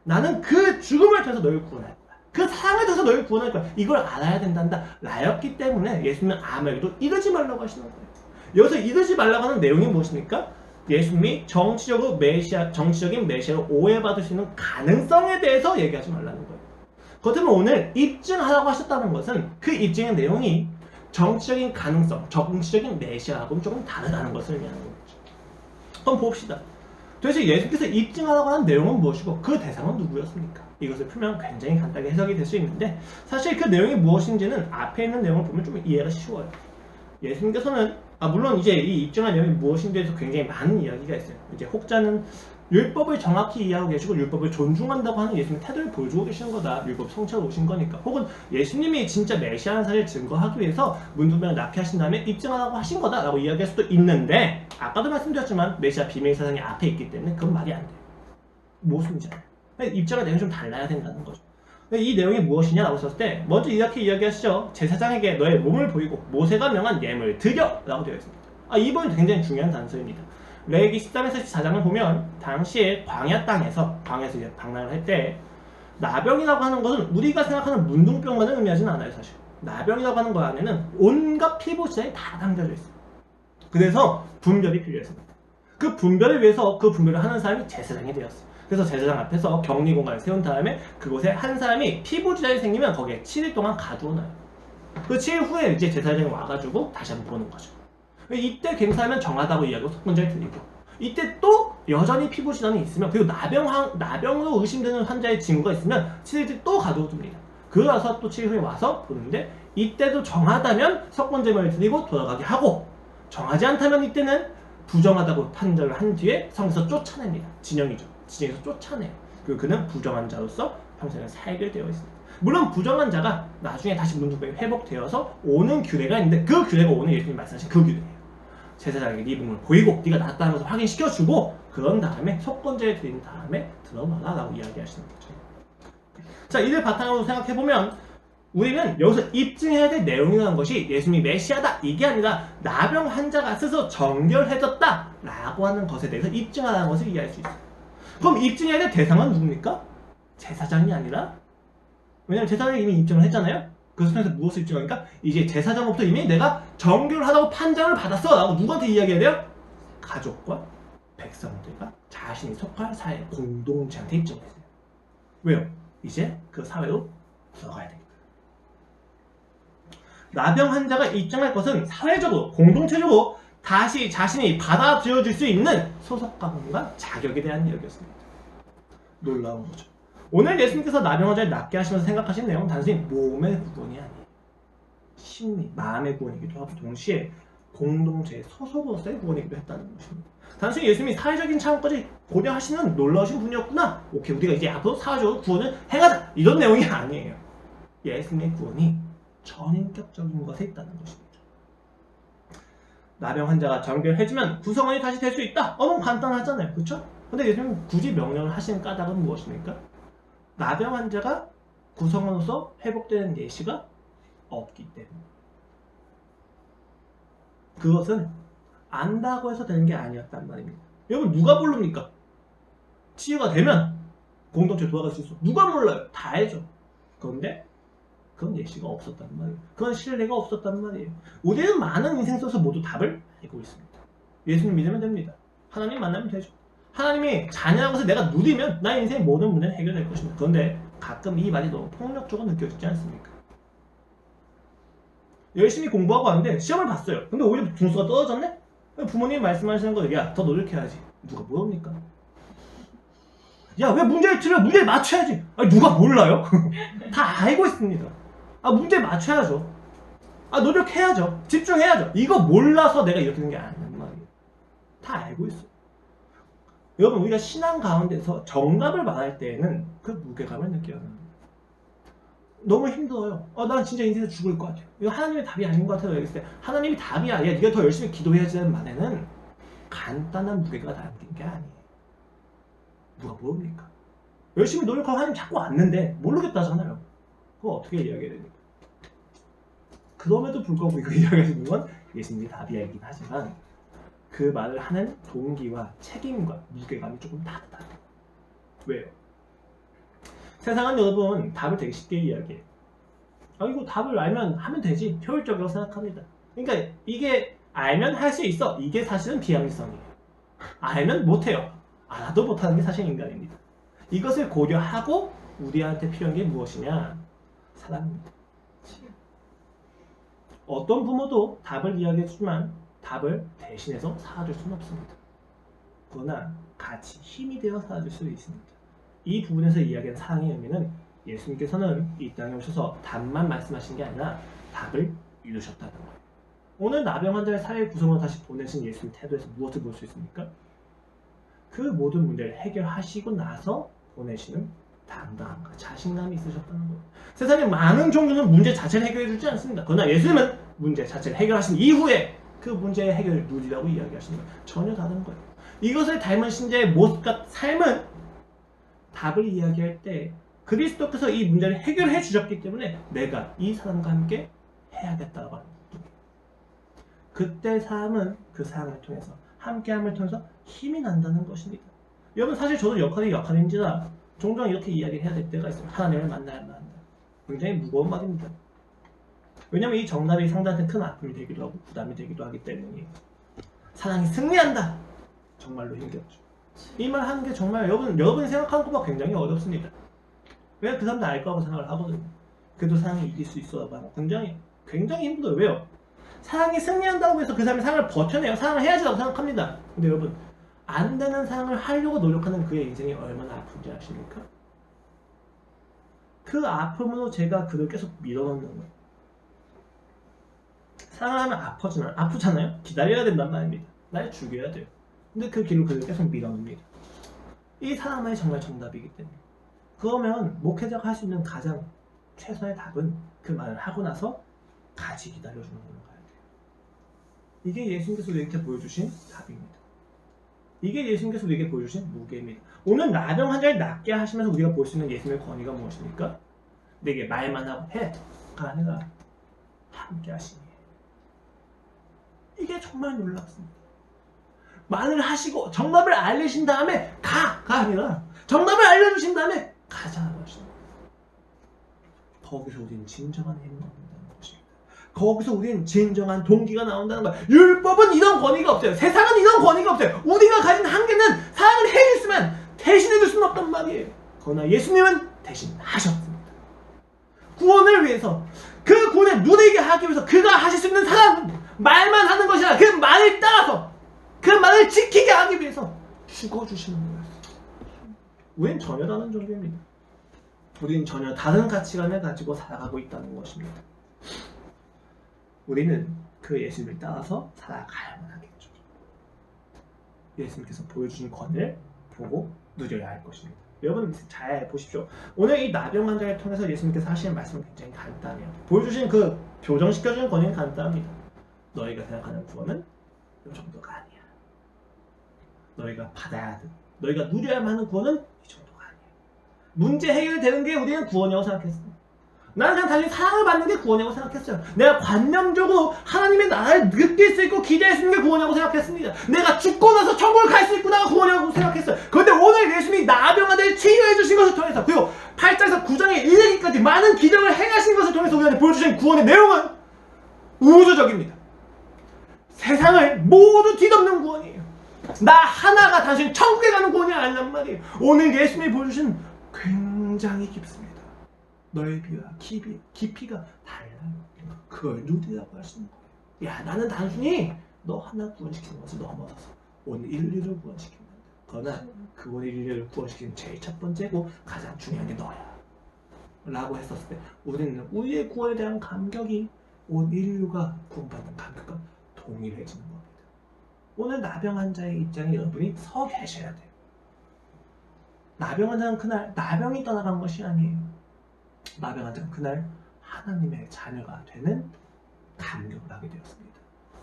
나는 그 죽음을 통해서 너희를 구원할 거야. 그 사랑을 통해서 너희를 구원할 거야. 이걸 알아야 된단다 라였기 때문에 예수님은 아무에게도 이르지 말라고 하시는 거예요. 여기서 이르지 말라고 하는 내용이 무엇입니까? 예수님이 정치적인 메시아로 오해받을 수 있는 가능성에 대해서 얘기하지 말라는 거예요. 그렇다면 오늘 입증하라고 하셨다는 것은 그 입증의 내용이 정치적인 가능성, 정치적인 메시아하고는 조금 다르다는 것을 의미하는 거죠. 그럼 봅시다. 도대체 예수님께서 입증하라고 하는 내용은 무엇이고 그 대상은 누구였습니까? 이것을 풀면 굉장히 간단하게 해석이 될 수 있는데 사실 그 내용이 무엇인지는 앞에 있는 내용을 보면 좀 이해가 쉬워요. 예수님께서는 물론 이제 이 입증한 내용이 무엇인지에 대해서 굉장히 많은 이야기가 있어요. 이제 혹자는 율법을 정확히 이해하고 계시고 율법을 존중한다고 하는 예수님의 태도를 보여주고 계시는 거다. 율법 성취하러 오신 거니까. 혹은 예수님이 진짜 메시아라는 사실을 증거하기 위해서 문둥병을 낫게 하신 다음에 입증하라고 하신 거다 라고 이야기할 수도 있는데 아까도 말씀드렸지만 메시아 비밀 사상이 앞에 있기 때문에 그건 말이 안 돼요. 모순이잖아요. 입증할 내용이 좀 달라야 된다는 거죠. 이 내용이 무엇이냐라고 했을 때 먼저 이렇게 이야기하시죠. 제사장에게 너의 몸을 보이고 모세가 명한 예물 드려 라고 되어 있습니다. 이 부분이 굉장히 중요한 단서입니다. 레위기 13에서 14장을 보면 당시에 광야 땅에서 이제 방랑을 할 때 나병이라고 하는 것은 우리가 생각하는 문둥병만을 의미하지는 않아요. 사실 나병이라고 하는 것 안에는 온갖 피부 질환이 다 담겨져 있어요. 그래서 분별이 필요했습니다. 그 분별을 위해서 그 분별을 하는 사람이 제사장이 되었어요. 그래서 제사장 앞에서 격리 공간을 세운 다음에 그곳에 한 사람이 피부 질환이 생기면 거기에 7일 동안 가두어놔요. 그 7일 후에 이제 제사장이 와가지고 다시 한번 보는 거죠. 이때 괜찮으면 정하다고 이야기하고 속문제를 드리고 이때 또 여전히 피부 질환이 있으면 그리고 나병으로 의심되는 환자의 징후가 있으면 7일 또 가두어둡니다. 그러서 또 7일 후에 와서 보는데 이때도 정하다면 석문제물을 드리고 돌아가게 하고 정하지 않다면 이때는 부정하다고 판정을 한 뒤에 성에서 쫓아냅니다. 진영에서 쫓아내요. 그리고 그는 부정한 자로서 평생을 살게 되어 있습니다. 물론 부정한 자가 나중에 다시 문둥병이 회복되어서 오는 규례가 있는데 그 규례가 오늘 예수님이 말씀하신 그 규례예요. 제사장에게 네 몸을 보이고 네가 낫다는 것을 확인시켜주고 그런 다음에 속건제를 드린 다음에 들어가라 라고 이야기하시는 거죠. 자, 이를 바탕으로 생각해보면 우리는 여기서 입증해야 될 내용이라는 것이 예수님이 메시아다 이게 아니라 나병 환자가 스스로 정결해졌다 라고 하는 것에 대해서 입증하라는 것을 이해할 수 있어요. 그럼 입증해야 될 대상은 누굽니까? 제사장이 아니라 왜냐면 제사장이 이미 입증을 했잖아요. 그 순간에서 무엇을 입증하니까 이제 제사장으로부터 이미 내가 정결을 하라고 판정을 받았어 라고 누구한테 이야기해야 돼요? 가족과 백성들과 자신이 속할 사회 공동체한테 입증했어요. 왜요? 이제 그 사회로 들어가야 되니까. 나병 환자가 입증할 것은 사회적으로 공동체적으로 다시 자신이 받아들여질 수 있는 소속감과 자격에 대한 이야기였습니다. 놀라운 거죠. 오늘 예수님께서 나병 환자를 낫게 하시면서 생각하신 내용은 단순히 몸의 구원이 아니에요. 심리, 마음의 구원이기도 하고 동시에 공동체의 소속으로서의 구원이기도 했다는 것입니다. 단순히 예수님이 사회적인 차원까지 고려하시는 놀라우신 분이었구나. 오케이, 우리가 이제 앞으로 사회적으로 구원을 행하자. 이런 내용이 아니에요. 예수님의 구원이 전인격적인 것에 있다는 것입니다. 나병 환자가 정결해지면 구성원이 다시 될 수 있다. 너무 간단하잖아요. 그렇죠? 근데 예수님은 굳이 명령을 하시는 까닭은 무엇입니까? 나병 환자가 구성원으로서 회복되는 예시가 없기 때문에. 그것은 안다고 해서 되는 게 아니었단 말입니다. 여러분 누가 모릅니까? 치유가 되면 공동체 돌아갈 수 있어. 누가 몰라요? 다 알죠. 그런데 그건 예시가 없었단 말이에요. 그건 신뢰가 없었단 말이에요. 우리는 많은 인생 속에서 모두 답을 알고 있습니다. 예수님 믿으면 됩니다. 하나님 만나면 되죠. 하나님이 잔인한 것을 내가 누리면 나의 인생의 모든 문제는 해결될 것입니다. 그런데 가끔 이 말이 너무 폭력적으로 느껴지지 않습니까? 열심히 공부하고 왔는데 시험을 봤어요. 근데 오히려 점수가 떨어졌네? 부모님이 말씀하시는 거예요. 야, 더 노력해야지. 누가 모릅니까? 야, 왜 문제를 틀려? 문제를 맞춰야지. 아니, 누가 몰라요? 다 알고 있습니다. 문제 맞춰야죠. 노력해야죠. 집중해야죠. 이거 몰라서 내가 이렇게 되는 게 아니란 말이에요. 다 알고 있어요. 여러분, 우리가 신앙 가운데서 정답을 말할 때에는 그 무게감을 느껴야 합니다. 너무 힘들어요. 난 진짜 인생에서 죽을 것 같아요. 이거 하나님의 답이 아닌 것 같아요. 얘기했을 때 하나님이 답이 아니야. 네가 더 열심히 기도해야지라는 말에는 간단한 무게가 담긴 게 아니에요. 누가 모릅니까? 열심히 노력하고 하나님 자꾸 왔는데 모르겠다잖아요. 그거 어떻게 이야기해야 됩니까? 그럼에도 불구하고 이거 이야기하시는 건 예수님이 답이야기긴 하지만 그 말을 하는 동기와 책임과 무게감이 조금 다르다. 왜요? 세상은 여러분 답을 되게 쉽게 이야기해요. 이거 답을 알면 하면 되지. 효율적이라고 생각합니다. 그러니까 이게 알면 할 수 있어. 이게 사실은 비합리성이에요. 알면 못해요. 알아도 못하는 게 사실 인간입니다. 이것을 고려하고 우리한테 필요한 게 무엇이냐? 사랑입니다. 어떤 부모도 답을 이야기해주지만 답을 대신해서 살아줄 수는 없습니다. 그러나 같이 힘이 되어 살아줄 수 있습니다. 이 부분에서 이야기하는 사랑의 의미는 예수님께서는 이 땅에 오셔서 답만 말씀하신 게 아니라 답을 이루셨다는 거예요. 오늘 나병 환자의 사회 구성으로 다시 보내신 예수님 태도에서 무엇을 볼 수 있습니까? 그 모든 문제를 해결하시고 나서 보내시는 당당함과 자신감이 있으셨다는 거예요. 세상에 많은 종교는 문제 자체를 해결해 주지 않습니다. 그러나 예수님은 문제 자체를 해결하신 이후에 그 문제의 해결을 누리라고 이야기하시는 거예요. 전혀 다른 거예요. 이것을 닮은 신자의 모습과 삶은 답을 이야기할 때 그리스도께서 이 문제를 해결해 주셨기 때문에 내가 이 사람과 함께 해야겠다고 하는 거예요. 그때 사람은 그 사람을 통해서 함께함을 통해서 힘이 난다는 것입니다. 여러분 사실 저도 역할이 역할인지라 종종 이렇게 이야기를 해야 될 때가 있어요. 하나님을 만나야만 한다. 굉장히 무거운 말입니다. 왜냐하면 이 정답이 상대한테 큰 아픔이 되기도 하고 부담이 되기도 하기 때문이에요. 사랑이 승리한다. 정말로 힘들죠. 이 말 하는 게 정말 여러분이 생각하는 것보다 굉장히 어렵습니다. 왜냐면 그 사람도 알 거라고 생각을 하거든요. 그래도 사랑이 이길 수 있어라고 하면 굉장히 힘들어요. 왜요? 사랑이 승리한다고 해서 그 사람이 사랑을 버텨내요. 사랑을 해야지라고 생각합니다. 근데 여러분 안 되는 사랑을 하려고 노력하는 그의 인생이 얼마나 아픈지 아십니까? 그 아픔으로 제가 그를 계속 밀어넣는 거예요. 사랑을 하면 아프잖아요? 기다려야 된단 말입니다. 날 죽여야 돼요. 근데 그 길로 그를 계속 밀어넣습니다. 이 사랑만이 정말 정답이기 때문에. 그러면 목회자가 할 수 있는 가장 최선의 답은 그 말을 하고 나서 같이 기다려주는 걸로 가야 돼요. 이게 예수님께서 우리에게 보여주신 답입니다. 이게 예수님께서 우리에게 보여주신 무게입니다. 오늘 나병 환자를 낫게 하시면서 우리가 볼 수 있는 예수님의 권위가 무엇입니까? 내게 말만 하고 해가 아니라 함께 하시니. 이게 정말 놀랍습니다. 말을 하시고 정답을 알려신 다음에 가가 아니라 정답을 알려주신 다음에 가자라고 하십니다. 거기서 우리는 진정한 힘을 얻는다는 것입니다. 거기서 우리는 진정한 동기가 나온다는 거예요. 율법은 이런 권위가 없어요. 세상은 이런 권위가 없어요. 우리가 가진 한계는 사랑을 해줬으면 대신해줄 수는 없단 말이에요. 그러나 예수님은 대신하셨습니다. 구원을 위해서 그 구원을 누리게 하기 위해서 그가 하실 수 있는 사랑은 말만 하는 것이 아니라 그 말을 따라서 그 말을 지키게 하기 위해서 죽어주시는 거예요. 우린 전혀 다른 종교입니다. 우리는 전혀 다른 가치관을 가지고 살아가고 있다는 것입니다. 우리는 그 예수님을 따라서 살아가야만 하겠죠. 예수님께서 보여주신 권을 보고 누려야 할 것입니다. 여러분 잘 보십시오. 오늘 이 나병 환자를 통해서 예수님께서 하시는 말씀은 굉장히 간단해요. 보여주신 그 교정시켜주는 권위는 간단합니다. 너희가 생각하는 구원은 이 정도가 아니야. 너희가 받아야 돼. 너희가 누려야만 하는 구원은 이 정도가 아니야. 문제 해결되는 게 우리는 구원이라고 생각했습니다. 나는 그냥 단순히 사랑을 받는 게 구원이라고 생각했어요. 내가 관념적으로 하나님의 나라를 느낄 수 있고 기대할 수 있는 게 구원이라고 생각했습니다. 내가 죽고 나서 천국을 갈 수 있구나가 구원이라고 생각했어요. 그런데 오늘 예수님이 나병환자를 치유해 주신 것을 통해서 그리고 8장에서 9장에 이르기까지 많은 기적을 행하신 것을 통해서 우리한테 보여주신 구원의 내용은 우주적입니다. 세상을 모두 뒤덮는 구원이에요. 나 하나가 단순히 천국에 가는 구원이 아니란 말이에요. 오늘 예수님이 보여주신 굉장히 깊습니다. 넓이와 깊이가 달라요. 그걸 누리라고 하시는 거예요. 야, 나는 단순히 너 하나 구원시키는 것을 넘어서서 온 인류를 구원시킨다. 그러나 그 온 인류를 구원시키는 제일 첫 번째고 가장 중요한 게 너야. 라고 했었을 때 우리는 우리의 구원에 대한 감격이 온 인류가 구원받는 감격과 동일해지는 겁니다. 오늘 나병 환자의 입장에 여러분이 서 계셔야 돼요. 나병 환자는 그날 나병이 떠나간 것이 아니에요. 나병 환자는 그날 하나님의 자녀가 되는 감격을 하게 되었습니다.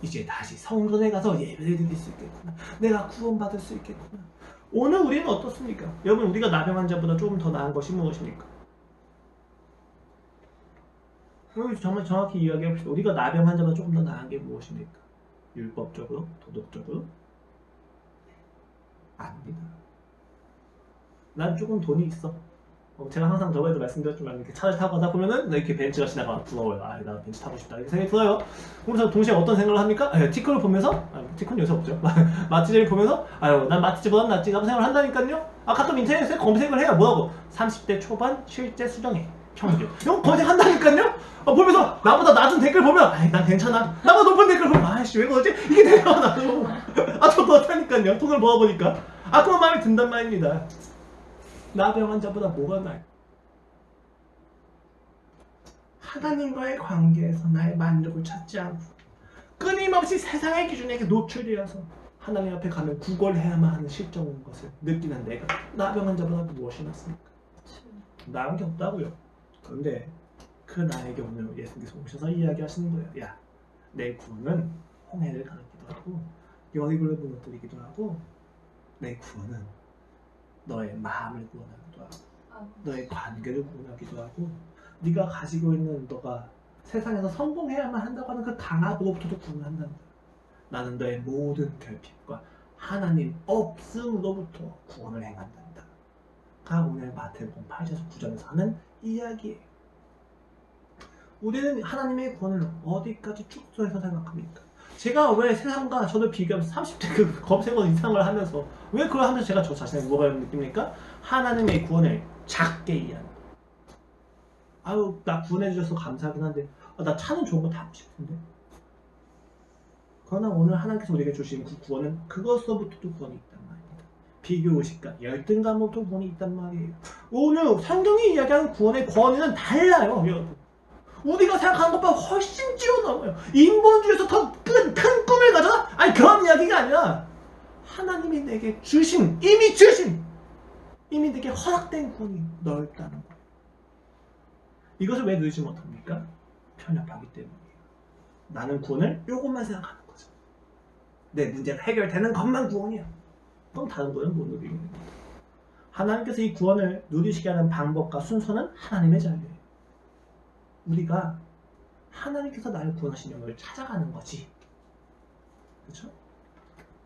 이제 다시 성전에 가서 예배를 드릴 수 있겠구나. 내가 구원받을 수 있겠구나. 오늘 우리는 어떻습니까? 여러분, 우리가 나병 환자보다 조금 더 나은 것이 무엇입니까? 정말 정확히 이야기해봅시다. 우리가 나병 환자보다 조금 더 나은 게 무엇입니까? 율법적으로? 도덕적으로? 아닙니다. 난 조금 돈이 있어. 제가 항상 저번에도 말씀드렸지만 이렇게 차를 타고 가다 보면은 이렇게 벤츠가 지나가면 부러워요. 아, 나 벤츠 타고 싶다 이렇게 생각이 들어요. 그래서 동시에 어떤 생각을 합니까? 티커를 보면서, 티커는 요새 없죠. 마티즈를 보면서, 아유, 난 마티즈보단 낫지 라고 생각을 한다니까요. 가끔 인터넷에 검색을 해요. 뭐라고? 30대 초반 실제 수정액 평균. 이거 검색한다니까요. 보면서 나보다 낮은 댓글 보면, 아이, 난 괜찮아. 나보다 높은 댓글 보면, 아이씨, 왜 그러지? 이게 내가 나도. 저 그렇다니까요. 돈을 모아보니까. 그런 마음이 든단 말입니다. 나병 환자보다 뭐가 나아요? 하나님과의 관계에서 나의 만족을 찾지 않고 끊임없이 세상의 기준에게 노출되어서 하나님 앞에 가면 구걸해야만 하는 실정인 것을 느끼는 내가 나병 환자보다 무엇이 낫습니까? 나은 게 없다고요. 그런데 그 나에게 오늘 예수님께서 오셔서 이야기하시는 거예요. 야, 내 구원은 홍해를 가르기도 하고 여리고를 무너뜨리기도 하고, 내 구원은 너의 마음을 구원하기도 하고 너의 관계를 구원하기도 하고, 네가 가지고 있는 너가 세상에서 성공해야만 한다고 하는 그 강압으로부터도 구원한단다. 나는 너의 모든 결핍과 하나님 없음으로부터 구원을 행한단다. 가 오늘 마태복음 8장 9절에서 하는 이야기예요. 우리는 하나님의 구원을 어디까지 축소해서 생각합니까? 제가 왜 세상과 저를 비교하면서 30대 그 검색어 이상을 하면서 왜 그걸 하면서 제가 저 자신에게 뭐가 느낍니까? 하나님의 구원을 작게 이해하는 거예요. 아유, 나 구원해 주셔서 감사하긴 한데 나 차는 좋은 거 타고 싶은데. 그러나 오늘 하나님께서 우리에게 주신 그 구원은 그것으로부터도 구원이 있단 말입니다. 비교의식과 열등감으로부터 구원이 있단 말이에요. 오늘 성경이 이야기하는 구원의 권위는 달라요, 여러분. 우리가 생각하는 것보다 훨씬 뛰어넘어요. 인본주의에서 더 큰 꿈을 가져라? 아니, 그런 이야기가 아니라 하나님이 내게 주신, 이미 내게 허락된 구원이 넓다는 거예요. 이것을 왜 누리지 못합니까? 편협하기 때문이에요. 나는 구원을 요것만 생각하는 거죠. 내 문제가 해결되는 것만 구원이야. 그럼 다른 거는 못 누리게 됩니다. 하나님께서 이 구원을 누리시게 하는 방법과 순서는 하나님의 자유예요. 우리가 하나님께서 나를 구원하신 영역을 찾아가는 거지. 그렇죠?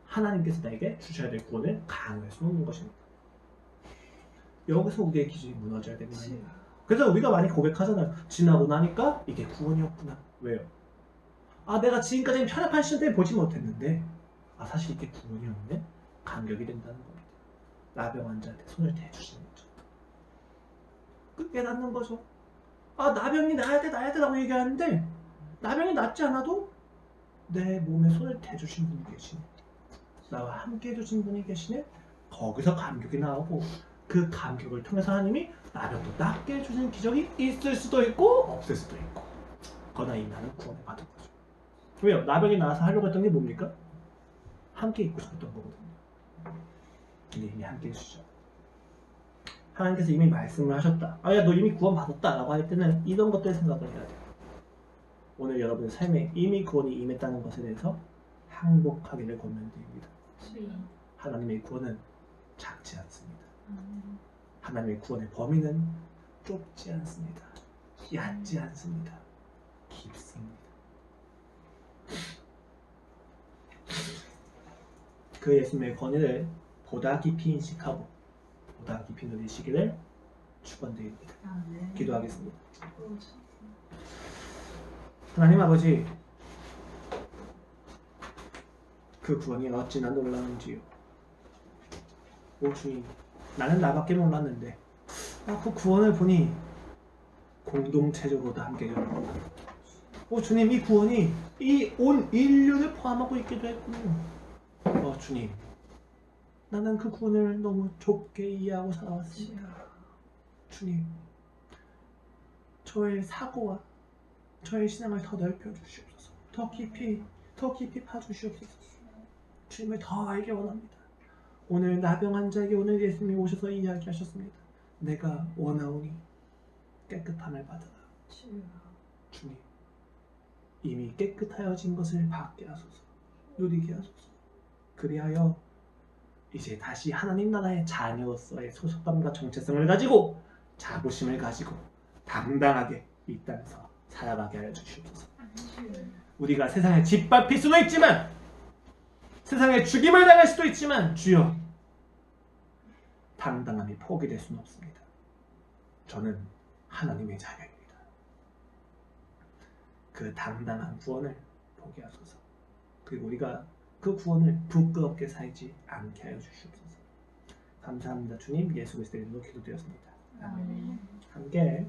하나님께서 나에게 주셔야 될 구원을 강요할 수 없는 것입니다. 여기서 우리의 기준이 무너져야 되는 거예요. 그래서 우리가 많이 고백하잖아요. 지나고 나니까 이게 구원이었구나. 왜요? 내가 지금까지는 편협한 시대 보지 못했는데 사실 이게 구원이었네? 감격이 된다는 겁니다. 나병 환자한테 손을 대주시는 거죠. 깨닫는 거죠. 나병이 나야 돼 라고 얘기하는데 나병이 낫지 않아도 내 몸에 손을 대주신 분이 계시네. 나와 함께 해주신 분이 계시네. 거기서 감격이 나오고 그 감격을 통해서 하나님이 나병도 낫게 해주는 기적이 있을 수도 있고 없을 수도 있고, 그러나 이 나는 구원을 받은 거죠. 왜요? 나병이 나와서 하려고 했던 게 뭡니까? 함께 있고 싶었던 거거든요. 근데 이미 함께 해주시죠. 하나님께서 이미 말씀을 하셨다. 야, 너 이미 구원 받았다 라고 할 때는 이런 것들 생각을 해야 돼요. 오늘 여러분의 삶에 이미 구원이 임했다는 것에 대해서 항복하기를 권면드립니다. 하나님의 구원은 작지 않습니다. 하나님의 구원의 범위는 좁지 않습니다. 얕지 않습니다. 깊습니다. 그 예수님의 권위를 보다 깊이 인식하고 보다 깊이 누리시기를 축원드립니다. 네. 기도하겠습니다. 하나님 아버지, 그 구원이 어찌나 놀라운지요. 오 주님, 나는 나밖에 몰랐는데 그 구원을 보니 공동체적으로도 함께 해주셨구나. 오 주님, 이 구원이 이 온 인류를 포함하고 있기도 했군요. 주님, 나는 그 구원을 너무 좁게 이해하고 살아왔습니다. 주님, 저의 사고와 저의 신앙을 더 넓혀 주시옵소서. 더 깊이 파주시옵소서. 주님을 더 알게 원합니다. 오늘 나병 환자에게 오늘 예수님이 오셔서 이야기하셨습니다. 내가 원하오니 깨끗함을 받으라. 주님, 이미 깨끗하여진 것을 받게 하소서. 누리게 하소서. 그리하여 이제 다시 하나님 나라의 자녀로서의 소속감과 정체성을 가지고 자부심을 가지고 당당하게 이 땅에서 살아가게 하여 주시옵소서. 우리가 세상에 짓밟힐 수도 있지만 세상에 죽임을 당할 수도 있지만 주여 당당함이 포기될 수는 없습니다. 저는 하나님의 자녀입니다. 그 당당한 구원을 보게 하소서. 그리고 우리가 그 구원을 부끄럽게 살지 않게 하여 주시옵소서. 감사합니다. 주님, 예수 그리스도의 이름으로 기도드렸습니다. 아멘. 함께